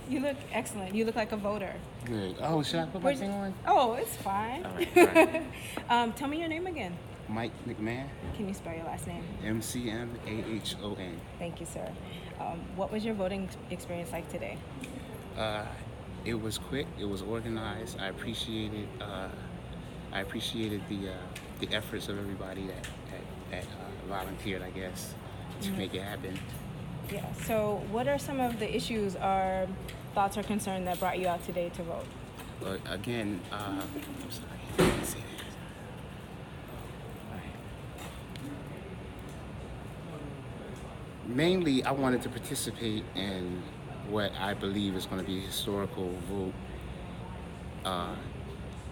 You look excellent. You look like a voter. Good. Oh, should I put my thing on? Oh, it's fine. All right. Tell me your name again. Mike McMahon. Can you spell your last name? McMahon. Thank you, sir. What was your voting experience like today? It was quick. It was organized. I appreciated the efforts of everybody that volunteered, I guess, to make it happen. Yeah. So, what are some of the issues or thoughts or concerns that brought you out today to vote? Again, I'm sorry. I can't say that. Mainly, I wanted to participate in what I believe is going to be a historical vote,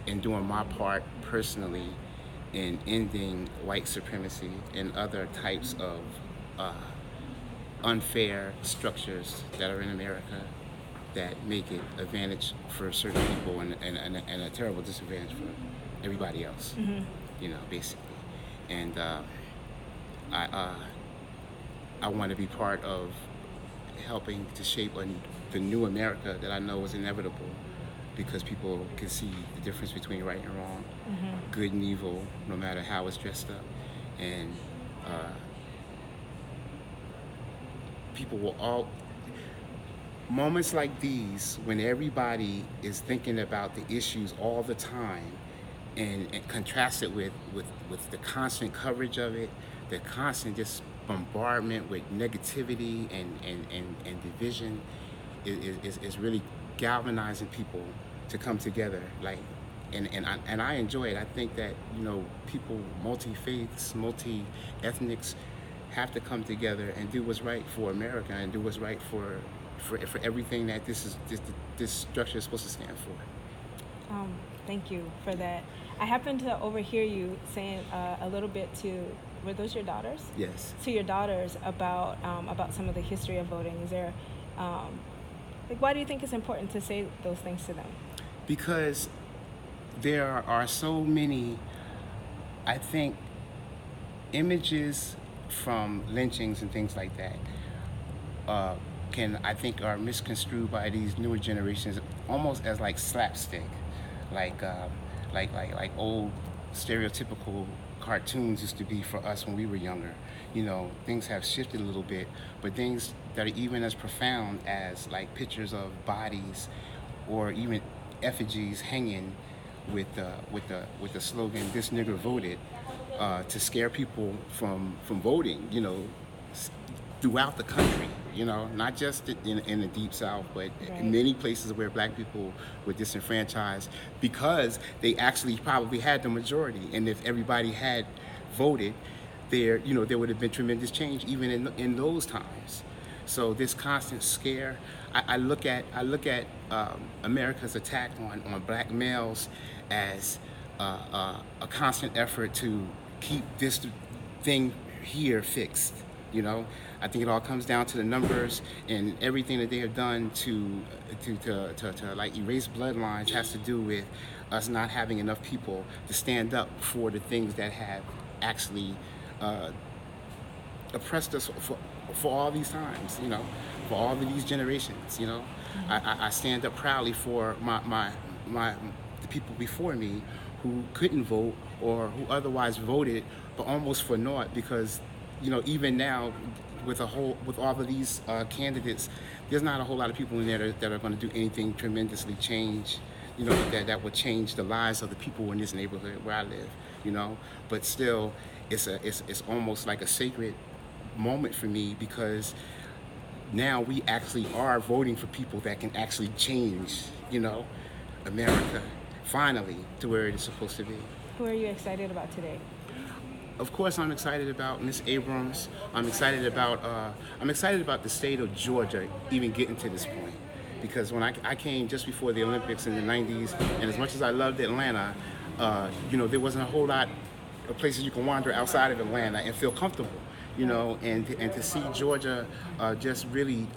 in doing my part personally in ending white supremacy and other types of unfair structures that are in America that make it advantage for certain people and a terrible disadvantage for everybody else. Basically. And I want to be part of helping to shape the new America that I know is inevitable, because people can see the difference between right and wrong, good and evil, no matter how it's dressed up. And people will all, moments like these, when everybody is thinking about the issues all the time and contrast it with the constant coverage of it, the constant just bombardment with negativity and division is really galvanizing people to come together. And I enjoy it. I think that people, multi-faiths, multi-ethnics, have to come together and do what's right for America and do what's right for everything that this structure is supposed to stand for. Thank you for that. I happened to overhear you saying a little bit to, were those your daughters? Yes. To your daughters about some of the history of voting. Is there, why do you think it's important to say those things to them? Because there are so many, I think, images from lynchings and things like that are misconstrued by these newer generations almost as like slapstick, like old stereotypical cartoons used to be for us when we were younger. Things have shifted a little bit, but things that are even as profound as like pictures of bodies or even effigies hanging with the slogan "This nigger voted," to scare people from voting, throughout the country, not just in the Deep South, but in many places where black people were disenfranchised because they actually probably had the majority. And if everybody had voted, there would have been tremendous change even in those times. So this constant scare, I look at America's attack on black males as a constant effort to keep this thing here fixed. I think it all comes down to the numbers, and everything that they have done to like erase bloodlines has to do with us not having enough people to stand up for the things that have actually oppressed us for all these times, for all of these generations. I stand up proudly for the people before me who couldn't vote or who otherwise voted but almost for naught, because even now with all of these candidates, there's not a whole lot of people in there that are going to do anything tremendously change, that would change the lives of the people in this neighborhood where I live, but still it's almost like a sacred moment for me, because now we actually are voting for people that can actually change, America finally to where it is supposed to be. Who are you excited about today? Of course, I'm excited about Ms. Abrams. I'm excited about the state of Georgia even getting to this point, because when I came just before the Olympics in the '90s, and as much as I loved Atlanta, there wasn't a whole lot of places you can wander outside of Atlanta and feel comfortable. And to see Georgia just really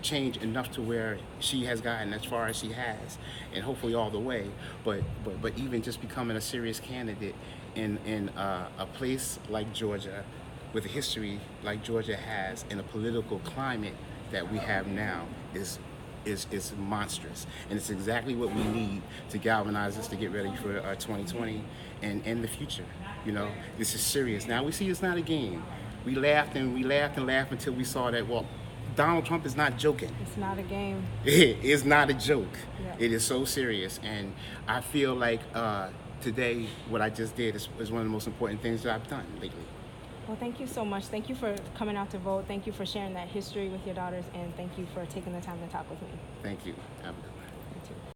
change enough to where she has gotten as far as she has, and hopefully all the way, but even just becoming a serious candidate in a place like Georgia, with a history like Georgia has, in a political climate that we have now, is is monstrous, and it's exactly what we need to galvanize us to get ready for 2020 and the future. You know, this is serious. Now we see it's not a game. We laughed and we laughed and laughed until we saw that, well, Donald Trump is not joking. It's not a game. It is not a joke. Yeah. It is so serious, and I feel like today what I just did is one of the most important things that I've done lately. Well, thank you so much. Thank you for coming out to vote. Thank you for sharing that history with your daughters, and thank you for taking the time to talk with me. Thank you. Have a good one.